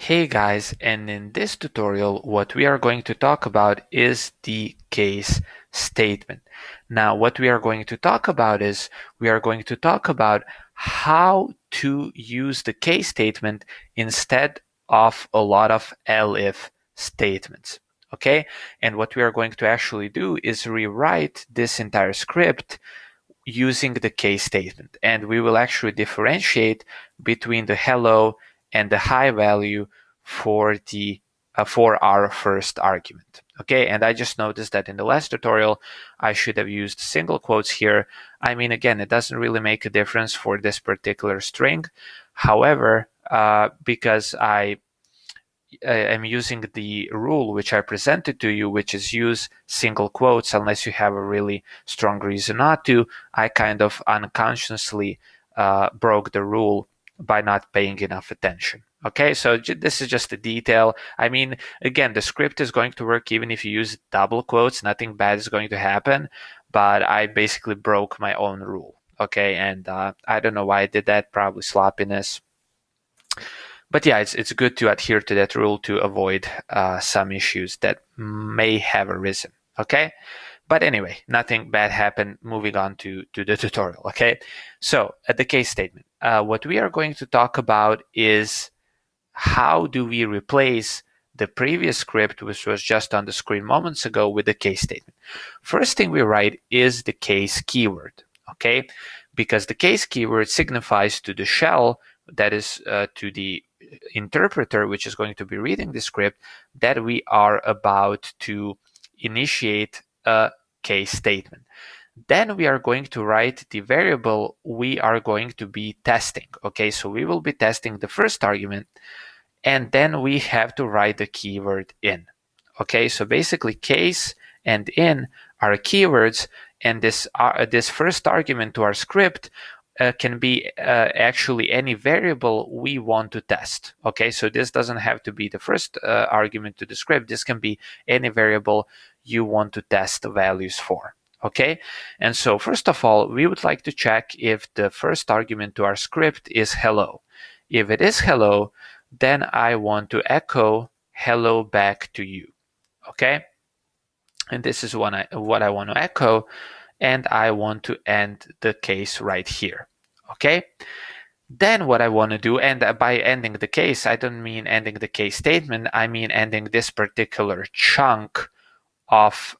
Hey guys, and in this tutorial what we are going to talk about is the case statement. Now what we are going to talk about is we are going to talk about how to use the case statement instead of a lot of elif statements. Okay, and what we are going to actually do is rewrite this entire script using the case statement, and we will actually differentiate between the hello and the hi value for the for our first argument. Okay, and I just noticed that in the last tutorial I should have used single quotes here. I mean, again, it doesn't really make a difference for this particular string. However, because I am using the rule which I presented to you, which is use single quotes unless you have a really strong reason not to, I kind of unconsciously broke the rule by not paying enough attention. Okay, so this is just a detail. I mean, again, the script is going to work even if you use double quotes. Nothing bad is going to happen, but I basically broke my own rule. Okay, and I don't know why I did that, probably sloppiness. But yeah, it's good to adhere to that rule to avoid some issues that may have arisen. Okay, but anyway, nothing bad happened. Moving on to the tutorial. Okay, so at the case statement, what we are going to talk about is how do we replace the previous script, which was just on the screen moments ago, with the case statement. First thing we write is the case keyword. Okay, because the case keyword signifies to the shell, that is to the interpreter which is going to be reading the script, that we are about to initiate a case statement. Then we are going to write the variable we are going to be testing. Okay, so we will be testing the first argument, and then we have to write the keyword in. Okay, so basically case and in are keywords, and this first argument to our script can be actually any variable we want to test. Okay, so this doesn't have to be the first argument to the script. This can be any variable you want to test the values for. Okay, and so first of all, we would like to check if the first argument to our script is hello. If it is hello, then I want to echo hello back to you. Okay, and this is what I want to echo, and I want to end the case right here. Okay, then what I want to do, and by ending the case, I don't mean ending the case statement, I mean ending this particular chunk of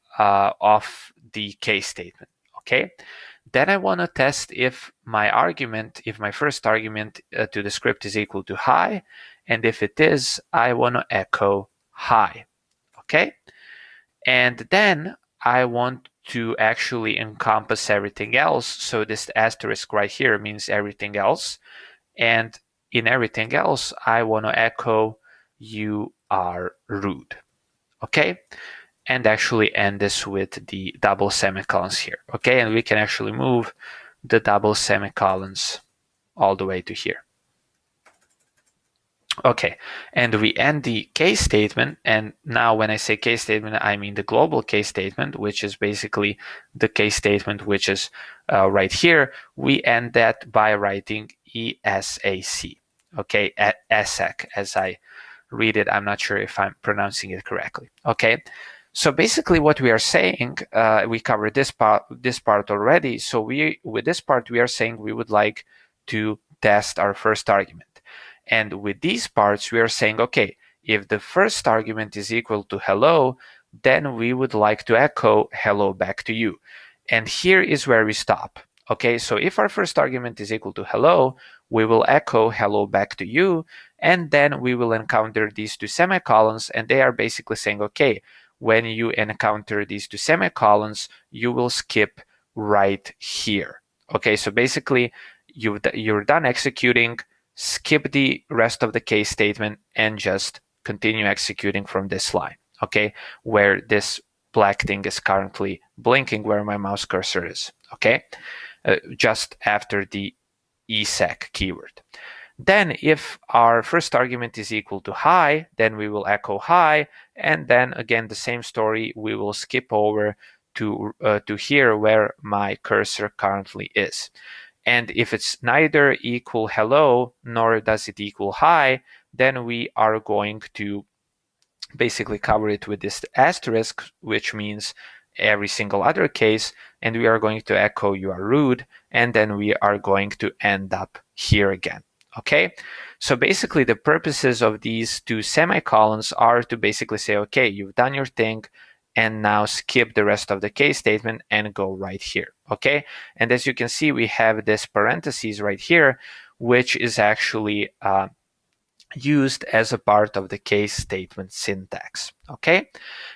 the case statement. Okay, then I want to test if my argument, if my first argument to the script is equal to hi, and if it is, I want to echo hi. Okay, and then I want to actually encompass everything else. So this asterisk right here means everything else. And in everything else, I want to echo you are rude. Okay? And actually end this with the double semicolons here. Okay? And we can actually move the double semicolons all the way to here. Okay, and we end the case statement, and now when I say case statement, I mean the global case statement, which is basically the case statement which is right here. We end that by writing ESAC, okay, ESAC as I read it. I'm not sure if I'm pronouncing it correctly. Okay, so basically what we are saying, we covered this part already. So with this part, we are saying we would like to test our first argument. And with these parts, we are saying, okay, if the first argument is equal to hello, then we would like to echo hello back to you. And here is where we stop. Okay, so if our first argument is equal to hello, we will echo hello back to you, and then we will encounter these two semicolons, and they are basically saying, okay, when you encounter these two semicolons, you will skip right here. Okay, so basically you're done executing, skip the rest of the case statement, and just continue executing from this line, okay, where this black thing is currently blinking, where my mouse cursor is, okay, just after the ESAC keyword. Then if our first argument is equal to hi, then we will echo hi, and then again the same story, we will skip over to here where my cursor currently is. And if it's neither equal hello nor does it equal hi, then we are going to basically cover it with this asterisk, which means every single other case, and we are going to echo you are rude, and then we are going to end up here again. Okay, so basically the purposes of these two semicolons are to basically say, okay, you've done your thing, and now skip the rest of the case statement and go right here. Okay, and as you can see, we have this parentheses right here, which is actually used as a part of the case statement syntax. Okay,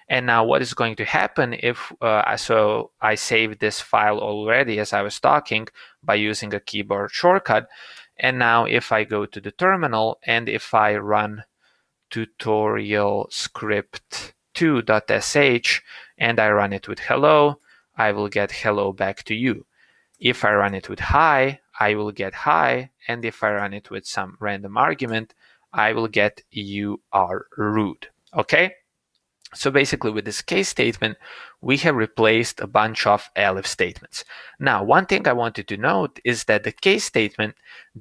and now what is going to happen if so I saved this file already as I was talking by using a keyboard shortcut, and now if I go to the terminal and if I run tutorial script 2.sh and I run it with hello, I will get hello back to you. If I run it with hi, I will get hi, and if I run it with some random argument, I will get you are rude. Okay? So basically with this case statement, we have replaced a bunch of elif statements. Now, one thing I wanted to note is that the case statement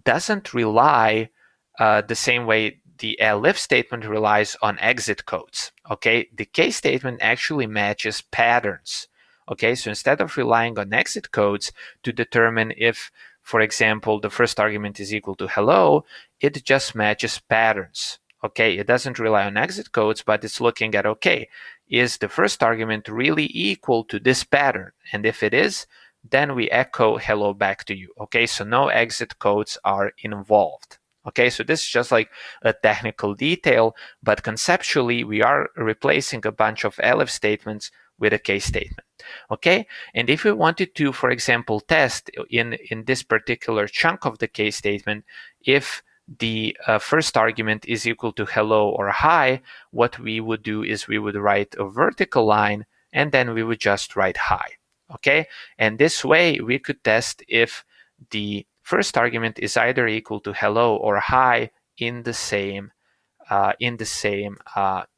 doesn't rely the same way the elif statement relies on exit codes. Okay, the case statement actually matches patterns. Okay, so instead of relying on exit codes to determine if, for example, the first argument is equal to hello, it just matches patterns. Okay, it doesn't rely on exit codes, but it's looking at, okay, is the first argument really equal to this pattern? And if it is, then we echo hello back to you. Okay, so no exit codes are involved. Okay, so this is just like a technical detail, but conceptually we are replacing a bunch of elif statements with a case statement. Okay, and if we wanted to, for example, test in this particular chunk of the case statement, if the first argument is equal to hello or hi, what we would do is we would write a vertical line and then we would just write hi. Okay, and this way we could test if the first argument is either equal to hello or hi in the same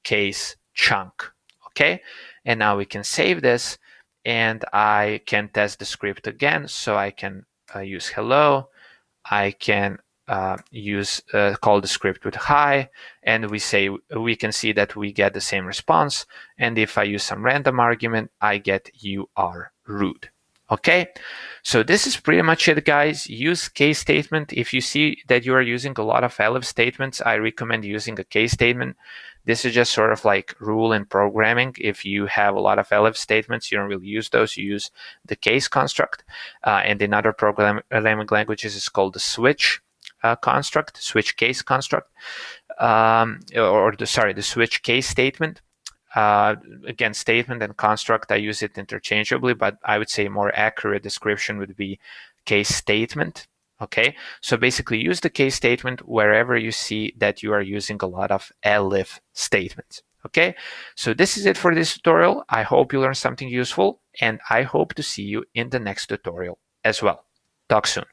case chunk. Okay, and now we can save this, and I can test the script again. So I can use hello. I can call the script with hi, and we can see that we get the same response. And if I use some random argument, I get you are rude. Okay, so this is pretty much it, guys. Use case statement. If you see that you are using a lot of elif statements, I recommend using a case statement. This is just sort of like rule in programming. If you have a lot of elif statements, you don't really use those. You use the case construct. And in other programming languages, it's called the switch construct, switch case construct, the switch case statement. Again, statement and construct, I use it interchangeably, but I would say a more accurate description would be case statement. Okay, so basically use the case statement wherever you see that you are using a lot of elif statements. Okay, so this is it for this tutorial. I hope you learned something useful, and I hope to see you in the next tutorial as well. Talk soon.